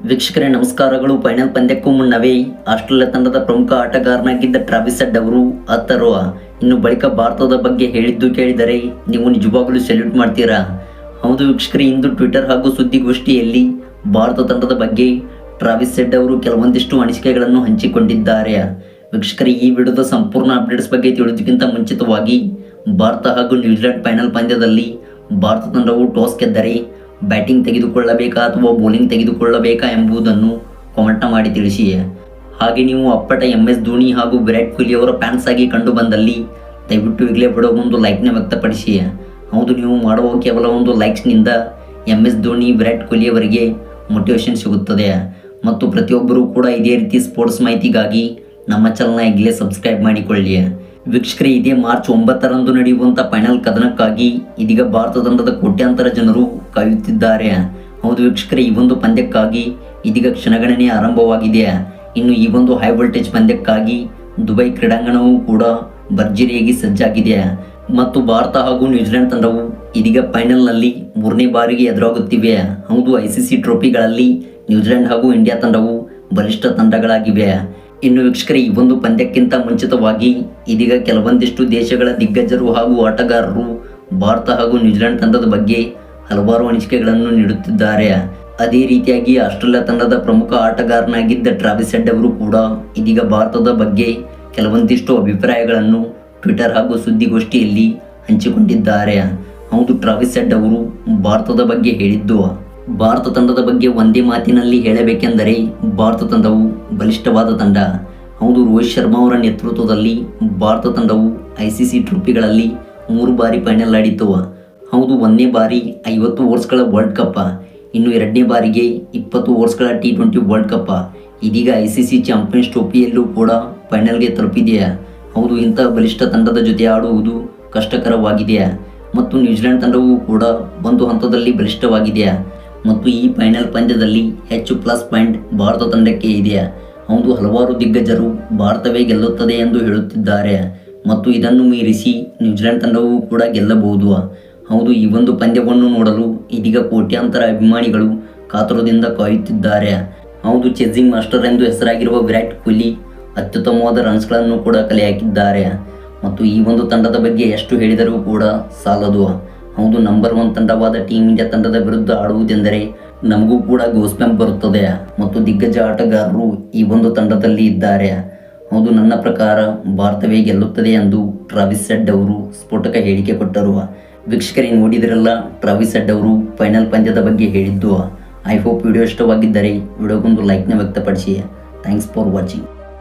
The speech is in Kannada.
ವೀಕ್ಷಕರೇ ನಮಸ್ಕಾರಗಳು. ಫೈನಲ್ ಪಂದ್ಯಕ್ಕೂ ಮುನ್ನವೇ ಆಸ್ಟ್ರೇಲಿಯಾ ತಂಡದ ಪ್ರಮುಖ ಆಟಗಾರನಾಗಿದ್ದ ಟ್ರಾವಿಸ್ ಹೆಡ್ ಅವರು ಇನ್ನು ಬಳಿಕ ಭಾರತದ ಬಗ್ಗೆ ಹೇಳಿದ್ದು ಕೇಳಿದರೆ ನೀವು ನಿಜವಾಗಲೂ ಸೆಲ್ಯೂಟ್ ಮಾಡ್ತೀರಾ? ಹೌದು ವೀಕ್ಷಕರೇ, ಇಂದು ಟ್ವಿಟರ್ ಹಾಗೂ ಸುದ್ದಿಗೋಷ್ಠಿಯಲ್ಲಿ ಭಾರತ ತಂಡದ ಬಗ್ಗೆ ಟ್ರಾವಿಸ್ ಹೆಡ್ ಅವರು ಕೆಲವೊಂದಿಷ್ಟು ಅನಿಸಿಕೆಗಳನ್ನು ಹಂಚಿಕೊಂಡಿದ್ದಾರೆ. ವೀಕ್ಷಕರೇ, ಈ ವಿಡಿಯೋದ ಸಂಪೂರ್ಣ ಅಪ್ಡೇಟ್ಸ್ ಬಗ್ಗೆ ತಿಳಿಯೋದಕ್ಕಿಂತ ಮುಂಚಿತವಾಗಿ ಭಾರತ ಹಾಗೂ ನ್ಯೂಜಿಲೆಂಡ್ ಫೈನಲ್ ಪಂದ್ಯದಲ್ಲಿ ಭಾರತ ತಂಡವು ಟಾಸ್ ಗೆದ್ದರೆ ಬ್ಯಾಟಿಂಗ್ ತೆಗೆದುಕೊಳ್ಳಬೇಕಾ ಅಥವಾ ಬೌಲಿಂಗ್ ತೆಗೆದುಕೊಳ್ಳಬೇಕಾ ಎಂಬುದನ್ನು ಕಾಮೆಂಟ್ ಮಾಡಿ ತಿಳಿಸಿ. ಹಾಗೆ ನೀವು ಅಪ್ಪಟ MS ಧೋನಿ ಹಾಗೂ ವಿರಾಟ್ ಕೊಹ್ಲಿ ಅವರ ಫ್ಯಾನ್ಸ್ ಆಗಿ ಕಂಡು ಬಂದಲ್ಲಿ ದಯವಿಟ್ಟು ಈಗಲೇ ಬಿಡೋ ಒಂದು ಲೈಕ್ನ ವ್ಯಕ್ತಪಡಿಸಿ. ಹೌದು, ನೀವು ಮಾಡುವ ಕೇವಲ ಒಂದು ಲೈಕ್ಸ್ನಿಂದ MS ಧೋನಿ, ವಿರಾಟ್ ಕೊಹ್ಲಿ ಅವರಿಗೆ ಮೋಟಿವೇಶನ್ ಸಿಗುತ್ತದೆ. ಮತ್ತು ಪ್ರತಿಯೊಬ್ಬರೂ ಕೂಡ ಇದೇ ರೀತಿ ಸ್ಪೋರ್ಟ್ಸ್ ಮಾಹಿತಿಗಾಗಿ ನಮ್ಮ ಚಾನಲ್ನ ಈಗಲೇ ಸಬ್ಸ್ಕ್ರೈಬ್ ಮಾಡಿಕೊಳ್ಳಿ. ವೀಕ್ಷಕರೇ, ಇದೇ ಮಾರ್ಚ್ 9ರಂದು ನಡೆಯುವಂಥ ಫೈನಲ್ ಕದನಕ್ಕಾಗಿ ಇದೀಗ ಭಾರತ ತಂಡದ ಕೋಟ್ಯಾಂತರ ಜನರು ಕಾಯುತ್ತಿದ್ದಾರೆ. ಹೌದು ವೀಕ್ಷಕರೇ, ಈ ಒಂದು ಪಂದ್ಯಕ್ಕಾಗಿ ಇದೀಗ ಕ್ಷಣಗಣನೆ ಆರಂಭವಾಗಿದೆ. ಇನ್ನು ಈ ಒಂದು ಹೈ ವೋಲ್ಟೇಜ್ ಪಂದ್ಯಕ್ಕಾಗಿ ದುಬೈ ಕ್ರೀಡಾಂಗಣವೂ ಕೂಡ ಭರ್ಜರಿಯಾಗಿ ಸಜ್ಜಾಗಿದೆ. ಮತ್ತು ಭಾರತ ಹಾಗೂ ನ್ಯೂಜಿಲೆಂಡ್ ತಂಡವು ಇದೀಗ ಫೈನಲ್ನಲ್ಲಿ 3ನೇ ಬಾರಿಗೆ ಎದುರಾಗುತ್ತಿವೆ. ಹೌದು, ICC ಟ್ರೋಫಿಗಳಲ್ಲಿ ನ್ಯೂಜಿಲೆಂಡ್ ಹಾಗೂ ಇಂಡಿಯಾ ತಂಡವು ಬಲಿಷ್ಠ ತಂಡಗಳಾಗಿವೆ. ಇನ್ನು ವೀಕ್ಷಕರೇ, ಈ ಒಂದು ಪಂದ್ಯಕ್ಕಿಂತ ಮುಂಚಿತವಾಗಿ ಇದೀಗ ಕೆಲವೊಂದಿಷ್ಟು ದೇಶಗಳ ದಿಗ್ಗಜರು ಹಾಗೂ ಆಟಗಾರರು ಭಾರತ ಹಾಗೂ ನ್ಯೂಜಿಲೆಂಡ್ ತಂಡದ ಬಗ್ಗೆ ಹಲವಾರು ಅನಿಸಿಕೆಗಳನ್ನು ನೀಡುತ್ತಿದ್ದಾರೆ. ಅದೇ ರೀತಿಯಾಗಿ ಆಸ್ಟ್ರೇಲಿಯಾ ತಂಡದ ಪ್ರಮುಖ ಆಟಗಾರನಾಗಿದ್ದ ಟ್ರಾವಿಸ್ ಹೆಡ್ ಅವರು ಕೂಡ ಇದೀಗ ಭಾರತದ ಬಗ್ಗೆ ಕೆಲವೊಂದಿಷ್ಟು ಅಭಿಪ್ರಾಯಗಳನ್ನು ಟ್ವಿಟರ್ ಹಾಗೂ ಸುದ್ದಿಗೋಷ್ಠಿಯಲ್ಲಿ ಹಂಚಿಕೊಂಡಿದ್ದಾರೆ. ಹೌದು, ಟ್ರಾವಿಸ್ ಹೆಡ್ ಅವರು ಭಾರತದ ಬಗ್ಗೆ ಹೇಳಿದ್ದು, ಭಾರತ ತಂಡದ ಬಗ್ಗೆ ಒಂದೇ ಮಾತಿನಲ್ಲಿ ಹೇಳಬೇಕೆಂದರೆ ಭಾರತ ತಂಡವು ಬಲಿಷ್ಠವಾದ ತಂಡ. ಹೌದು, ರೋಹಿತ್ ಶರ್ಮಾ ಅವರ ನೇತೃತ್ವದಲ್ಲಿ ಭಾರತ ತಂಡವು ICC ಟ್ರೋಫಿಗಳಲ್ಲಿ 3 ಬಾರಿ ಫೈನಲ್ ಆಡಿತು. ಹೌದು, 1ನೇ ಬಾರಿ 50 ಓವರ್ಸ್ಗಳ ವರ್ಲ್ಡ್ ಕಪ್, ಇನ್ನು 2ನೇ ಬಾರಿಗೆ 20 ಓವರ್ಸ್ಗಳ T20 ವರ್ಲ್ಡ್ ಕಪ್. ಇದೀಗ ICC ಚಾಂಪಿಯನ್ಸ್ ಟ್ರೋಫಿಯಲ್ಲೂ ಕೂಡ ಫೈನಲ್ಗೆ ತಲುಪಿದೆ. ಹೌದು, ಇಂತಹ ಬಲಿಷ್ಠ ತಂಡದ ಜೊತೆ ಆಡುವುದು ಕಷ್ಟಕರವಾಗಿದೆ. ಮತ್ತು ನ್ಯೂಜಿಲೆಂಡ್ ತಂಡವೂ ಕೂಡ ಒಂದು ಹಂತದಲ್ಲಿ ಬಲಿಷ್ಠವಾಗಿದೆ. ಮತ್ತು ಈ ಫೈನಲ್ ಪಂದ್ಯದಲ್ಲಿ ಹೆಚ್ಚು ಪ್ಲಸ್ ಪಾಯಿಂಟ್ ಭಾರತ ತಂಡಕ್ಕೆ ಇದೆ. ಹೌದು, ಹಲವಾರು ದಿಗ್ಗಜರು ಭಾರತವೇ ಗೆಲ್ಲುತ್ತದೆ ಎಂದು ಹೇಳುತ್ತಿದ್ದಾರೆ. ಮತ್ತು ಇದನ್ನು ಮೀರಿಸಿ ನ್ಯೂಜಿಲೆಂಡ್ ತಂಡವೂ ಕೂಡ ಗೆಲ್ಲಬಹುದು. ಹೌದು, ಈ ಒಂದು ಪಂದ್ಯವನ್ನು ನೋಡಲು ಇದೀಗ ಕೋಟ್ಯಾಂತರ ಅಭಿಮಾನಿಗಳು ಕಾತುರದಿಂದ ಕಾಯುತ್ತಿದ್ದಾರೆ. ಹೌದು, ಚೇಸಿಂಗ್ ಮಾಸ್ಟರ್ ಎಂದು ಹೆಸರಾಗಿರುವ ವಿರಾಟ್ ಕೊಹ್ಲಿ ಅತ್ಯುತ್ತಮವಾದ ರನ್ಸ್ಗಳನ್ನು ಕೂಡ ಕಲೆ ಹಾಕಿದ್ದಾರೆ. ಮತ್ತು ಈ ಒಂದು ತಂಡದ ಬಗ್ಗೆ ಎಷ್ಟು ಹೇಳಿದರೂ ಕೂಡ ಸಾಲದು. ಹೌದು, ನಂಬರ್ 1 ತಂಡವಾದ ಟೀಮ್ ಇಂಡಿಯಾ ತಂಡದ ವಿರುದ್ಧ ಆಡುವುದೆಂದರೆ ನಮಗೂ ಕೂಡ ಗೋಸ್ಪಂಪ್ ಬರುತ್ತದೆ. ಮತ್ತು ದಿಗ್ಗಜ ಆಟಗಾರರು ಈ ಒಂದು ತಂಡದಲ್ಲಿ ಇದ್ದಾರೆ. ಹೌದು, ನನ್ನ ಪ್ರಕಾರ ಭಾರತವೇ ಗೆಲ್ಲುತ್ತದೆ ಎಂದು ಟ್ರಾವಿಸ್ ಹೆಡ್ ಅವರು ಸ್ಫೋಟಕ ಹೇಳಿಕೆ ಕೊಟ್ಟರು. ವೀಕ್ಷಕರೇ, ನೋಡಿದ್ರಲ್ಲ ಟ್ರಾವಿಸ್ ಹೆಡ್ ಅವರು ಫೈನಲ್ ಪಂದ್ಯದ ಬಗ್ಗೆ ಹೇಳಿದ್ದು. ಐ ಹೋಪ್ ವಿಡಿಯೋ ಇಷ್ಟವಾಗಿದ್ದರೆ ವಿಡಿಯೋಗೊಂದು ಲೈಕ್ನ ವ್ಯಕ್ತಪಡಿಸಿ. Thanks for watching.